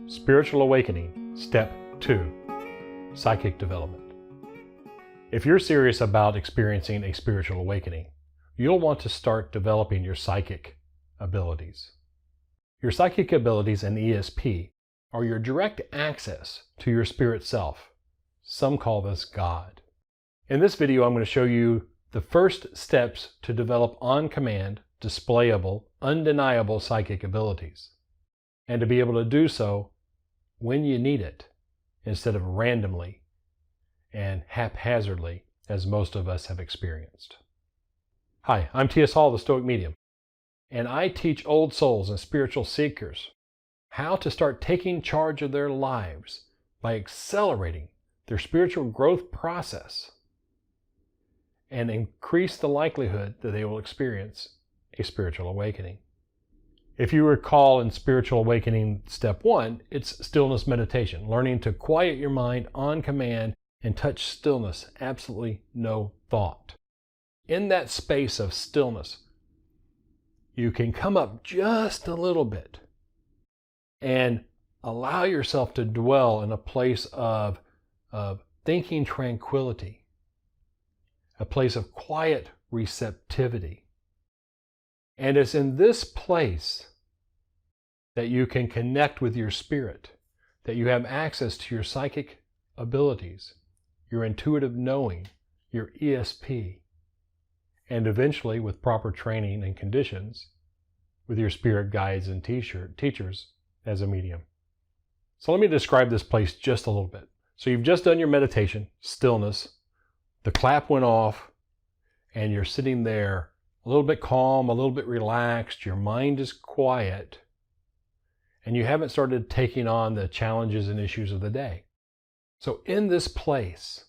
Spiritual Awakening, Step 2, Psychic Development. If you're serious about experiencing a spiritual awakening, you'll want to start developing your psychic abilities. Your psychic abilities and ESP are your direct access to your spirit self. Some call this God. In this video, I'm going to show you the first steps to develop on-command, displayable, undeniable psychic abilities, and to be able to do so when you need it, instead of randomly and haphazardly, as most of us have experienced. Hi, I'm T.S. Hall, the Stoic Medium, and I teach old souls and spiritual seekers how to start taking charge of their lives by accelerating their spiritual growth process and increase the likelihood that they will experience a spiritual awakening. If you recall in Spiritual Awakening Step 1, it's stillness meditation, learning to quiet your mind on command and touch stillness, absolutely no thought. In that space of stillness, you can come up just a little bit and allow yourself to dwell in a place of thinking tranquility, a place of quiet receptivity. And it's in this place that you can connect with your spirit, that you have access to your psychic abilities, your intuitive knowing, your ESP, and eventually, with proper training and conditions, with your spirit guides and teachers as a medium. So let me describe this place just a little bit. So you've just done your meditation, stillness, the clap went off, and you're sitting there a little bit calm, a little bit relaxed, your mind is quiet, and you haven't started taking on the challenges and issues of the day. So in this place,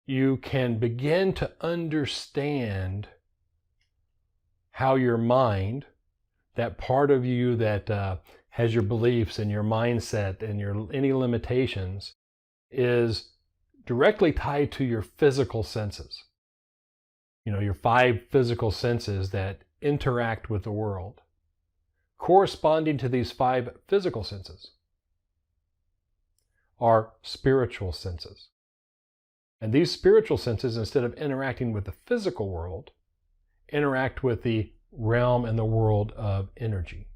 you can begin to understand how your mind, that part of you that has your beliefs and your mindset and any limitations, is directly tied to your physical senses. You know, your 5 physical senses that interact with the world. Corresponding to these 5 physical senses are spiritual senses. And these spiritual senses, instead of interacting with the physical world, interact with the realm and the world of energy.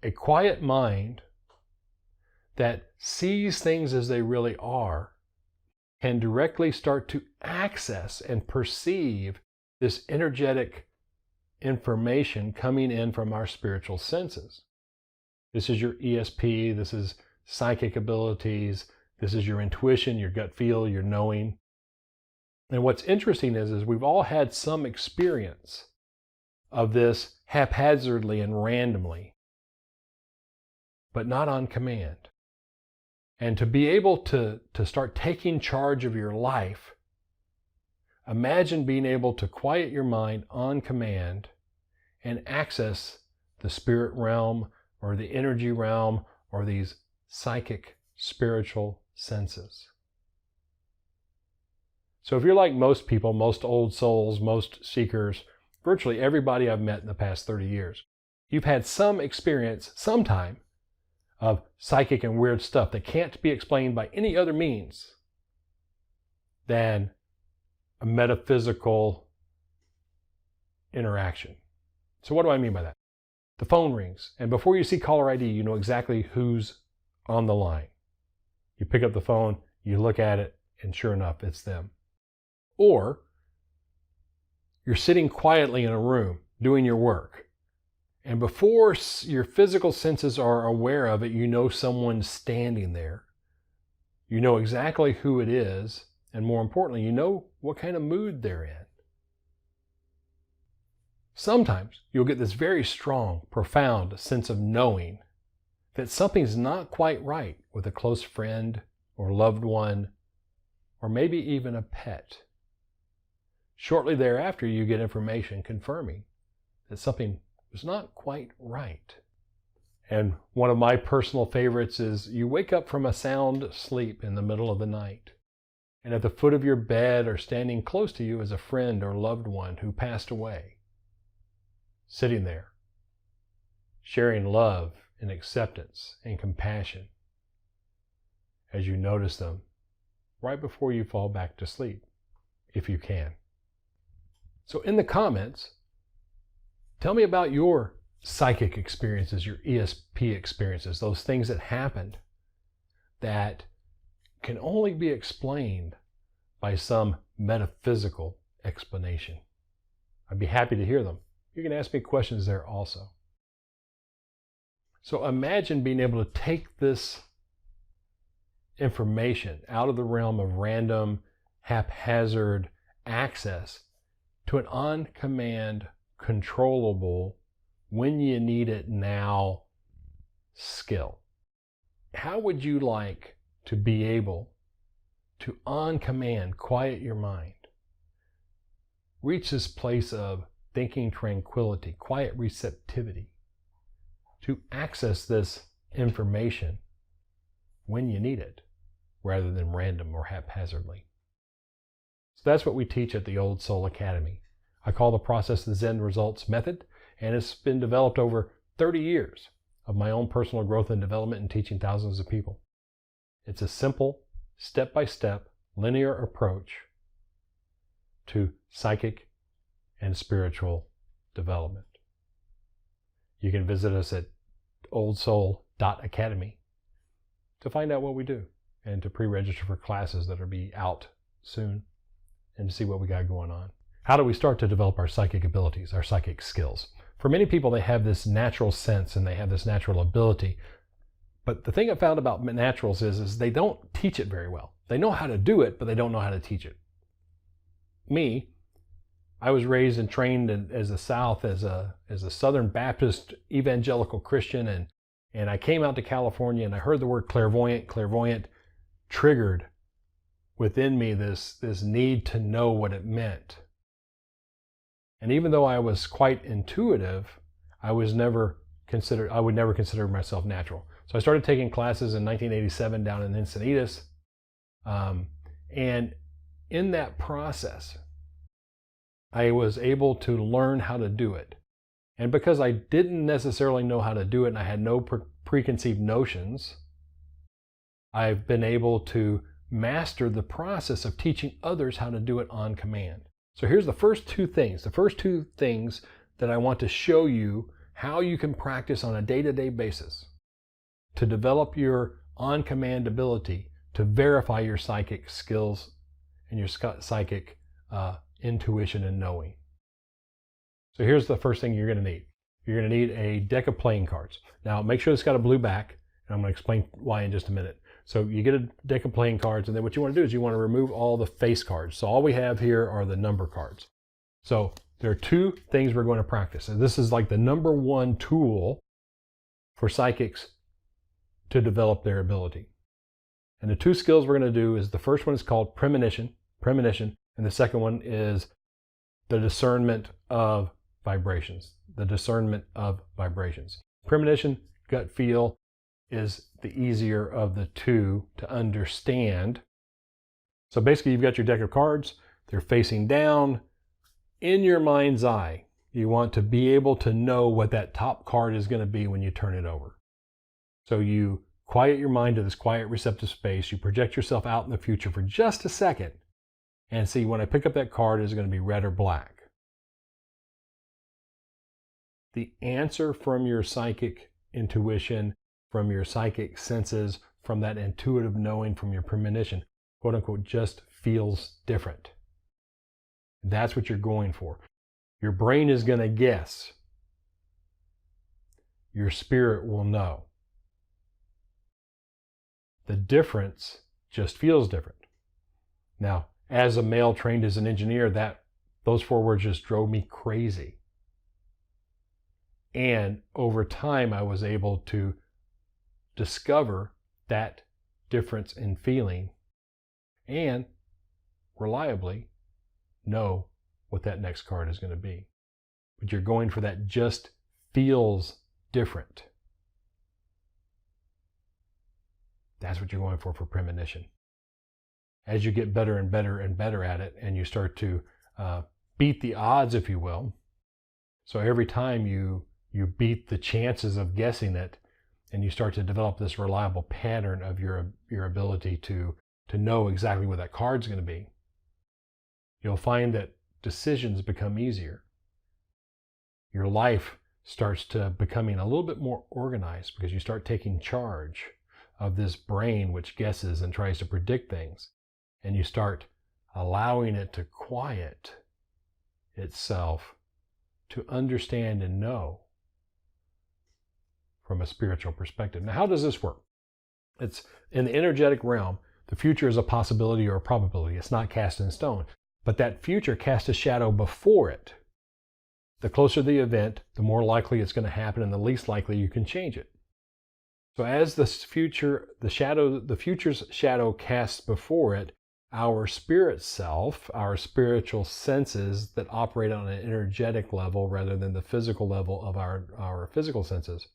A quiet mind that sees things as they really are can directly start to access and perceive this energetic information coming in from our spiritual senses. This is your ESP, this is psychic abilities, this is your intuition, your gut feel, your knowing. And what's interesting is we've all had some experience of this haphazardly and randomly, but not on command. And to be able to start taking charge of your life, imagine being able to quiet your mind on command and access the spirit realm or the energy realm or these psychic spiritual senses. So if you're like most people, most old souls, most seekers, virtually everybody I've met in the past 30 years, you've had some experience sometime of psychic and weird stuff that can't be explained by any other means than a metaphysical interaction. So what do I mean by that? The phone rings, and before you see caller ID, you know exactly who's on the line. You pick up the phone, you look at it, and sure enough, it's them. Or you're sitting quietly in a room doing your work, and before your physical senses are aware of it, you know someone's standing there. You know exactly who it is, and more importantly, you know what kind of mood they're in. Sometimes you'll get this very strong, profound sense of knowing that something's not quite right with a close friend or loved one, or maybe even a pet. Shortly thereafter, you get information confirming that something was not quite right. And one of my personal favorites is you wake up from a sound sleep in the middle of the night, and at the foot of your bed or standing close to you is a friend or loved one who passed away, sitting there, sharing love and acceptance and compassion as you notice them right before you fall back to sleep, if you can. So in the comments, tell me about your psychic experiences, your ESP experiences, those things that happened that can only be explained by some metaphysical explanation. I'd be happy to hear them. You can ask me questions there also. So imagine being able to take this information out of the realm of random, haphazard access to an on-command, controllable, when you need it now skill. How would you like to be able to, on command, quiet your mind, reach this place of thinking tranquility, quiet receptivity, to access this information when you need it, rather than random or haphazardly? So that's what we teach at the Old Soul Academy. I call the process the Zen Results Method, and it's been developed over 30 years of my own personal growth and development and teaching thousands of people. It's a simple, step-by-step, linear approach to psychic and spiritual development. You can visit us at oldsoul.academy to find out what we do and to pre-register for classes that will be out soon and to see what we got going on. How do we start to develop our psychic abilities, our psychic skills? For many people, they have this natural sense and they have this natural ability. But the thing I found about naturals is they don't teach it very well. They know how to do it, but they don't know how to teach it. Me, I was raised and trained as a South, as a Southern Baptist evangelical Christian, and I came out to California and I heard the word clairvoyant. Clairvoyant triggered within me this need to know what it meant. And even though I was quite intuitive, I would never consider myself natural. So I started taking classes in 1987 down in Encinitas. And in that process, I was able to learn how to do it. And because I didn't necessarily know how to do it and I had no preconceived notions, I've been able to master the process of teaching others how to do it on command. So here's the first two things that I want to show you how you can practice on a day-to-day basis to develop your on-command ability to verify your psychic skills and your psychic intuition and knowing. So here's the first thing you're going to need. You're going to need a deck of playing cards. Now make sure it's got a blue back, and I'm going to explain why in just a minute. So you get a deck of playing cards, and then what you want to do is you want to remove all the face cards. So all we have here are the number cards. So there are two things we're going to practice. And this is like the number one tool for psychics to develop their ability. And the two skills we're going to do is the first one is called Premonition, and the second one is the discernment of vibrations. Premonition, gut feel, is the easier of the two to understand. So basically you've got your deck of cards, they're facing down. In your mind's eye, you want to be able to know what that top card is going to be when you turn it over. So you quiet your mind to this quiet receptive space, you project yourself out in the future for just a second and see, when I pick up that card, is it going to be red or black? The answer from your psychic intuition, from your psychic senses, from that intuitive knowing, from your premonition, quote unquote, just feels different. That's what you're going for. Your brain is going to guess. Your spirit will know. The difference just feels different. Now, as a male trained as an engineer, those four words just drove me crazy. And over time, I was able to discover that difference in feeling and reliably know what that next card is going to be. But you're going for that just feels different. That's what you're going for premonition. As you get better and better and better at it, and you start to beat the odds, if you will. So every time you you beat the chances of guessing it, and you start to develop this reliable pattern of your ability to know exactly what that card's going to be, you'll find that decisions become easier. Your life starts to becoming a little bit more organized because you start taking charge of this brain which guesses and tries to predict things, and you start allowing it to quiet itself to understand and know from a spiritual perspective. Now, how does this work? It's in the energetic realm. The future is a possibility or a probability. It's not cast in stone, but that future casts a shadow before it. The closer the event, the more likely it's going to happen, and the least likely you can change it. So as the future's shadow casts before it, our spirit self, our spiritual senses that operate on an energetic level rather than the physical level of our physical senses,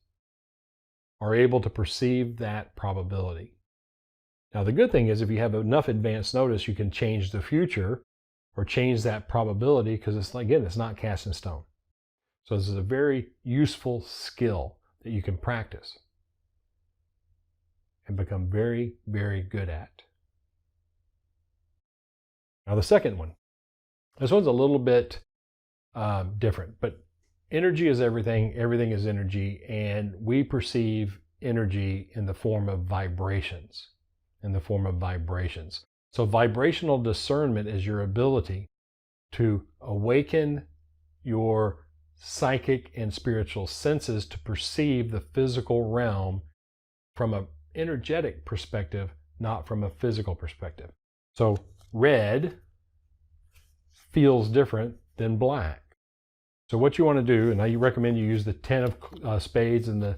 are able to perceive that probability. Now, the good thing is if you have enough advance notice, you can change the future or change that probability because it's not cast in stone. So this is a very useful skill that you can practice and become very, very good at. Now the second one. This one's a little bit different, but energy is everything. Everything is energy, and we perceive energy in the form of vibrations. So vibrational discernment is your ability to awaken your psychic and spiritual senses to perceive the physical realm from an energetic perspective, not from a physical perspective. So red feels different than black. So what you want to do, and I recommend you use the 10 of spades and the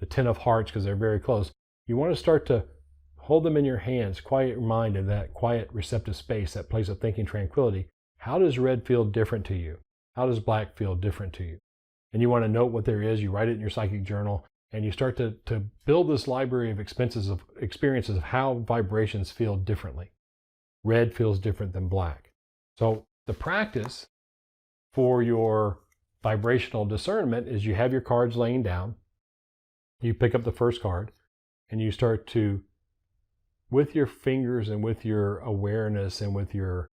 10 of hearts because they're very close. You want to start to hold them in your hands, quiet your mind in that quiet receptive space, that place of thinking tranquility. How does red feel different to you? How does black feel different to you? And you want to note what there is. You write it in your psychic journal, and you start to build this library of experiences of how vibrations feel differently. Red feels different than black. So the practice for your vibrational discernment is you have your cards laying down. You pick up the first card, and you start to, with your fingers and with your awareness and with your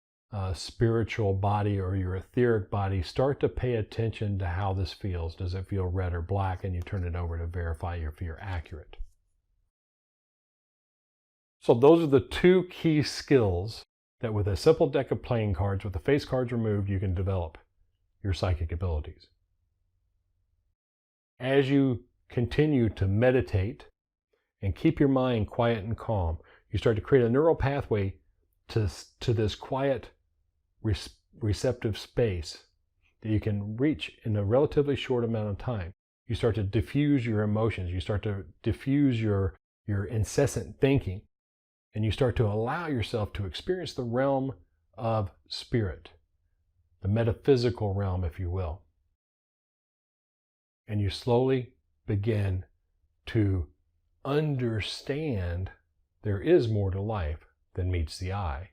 spiritual body or your etheric body, start to pay attention to how this feels. Does it feel red or black? And you turn it over to verify if you're accurate. So those are the two key skills that with a simple deck of playing cards, with the face cards removed, you can develop your psychic abilities. As you continue to meditate and keep your mind quiet and calm, you start to create a neural pathway to this quiet, receptive space that you can reach in a relatively short amount of time. You start to diffuse your emotions. You start to diffuse your incessant thinking. And you start to allow yourself to experience the realm of spirit, the metaphysical realm, if you will. And you slowly begin to understand there is more to life than meets the eye.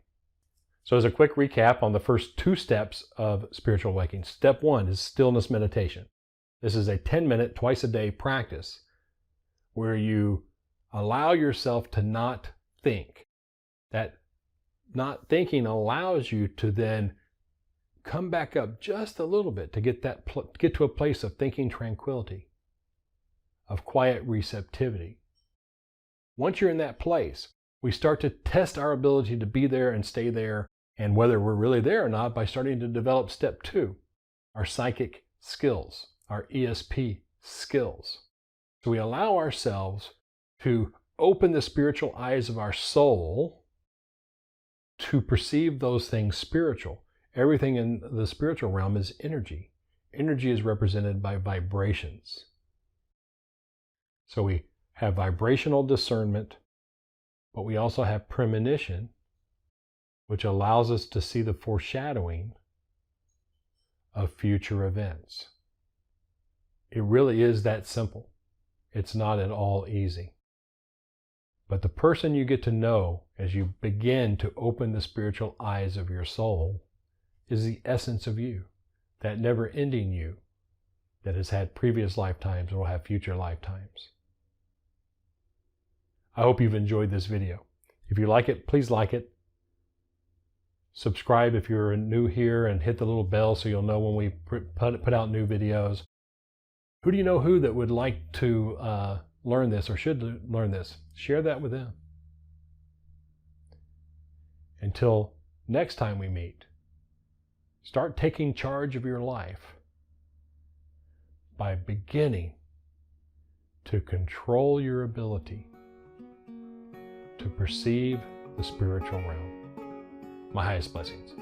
So as a quick recap on the first two steps of spiritual awakening. Step one is stillness meditation. This is a 10-minute, twice-a-day practice where you allow yourself to not think. That not thinking allows you to then come back up just a little bit to get to a place of thinking tranquility, of quiet receptivity. Once you're in that place, we start to test our ability to be there and stay there, and whether we're really there or not by starting to develop step two, our psychic skills, our ESP skills. So we allow ourselves to open the spiritual eyes of our soul to perceive those things spiritual. Everything in the spiritual realm is energy. Energy is represented by vibrations. So we have vibrational discernment, but we also have premonition, which allows us to see the foreshadowing of future events. It really is that simple. It's not at all easy. But the person you get to know as you begin to open the spiritual eyes of your soul is the essence of you, that never-ending you, that has had previous lifetimes or will have future lifetimes. I hope you've enjoyed this video. If you like it, please like it. Subscribe if you're new here and hit the little bell so you'll know when we put out new videos. Who do you know that would like to learn this or should learn this? Share that with them. Until next time we meet, start taking charge of your life by beginning to control your ability to perceive the spiritual realm. My highest blessings.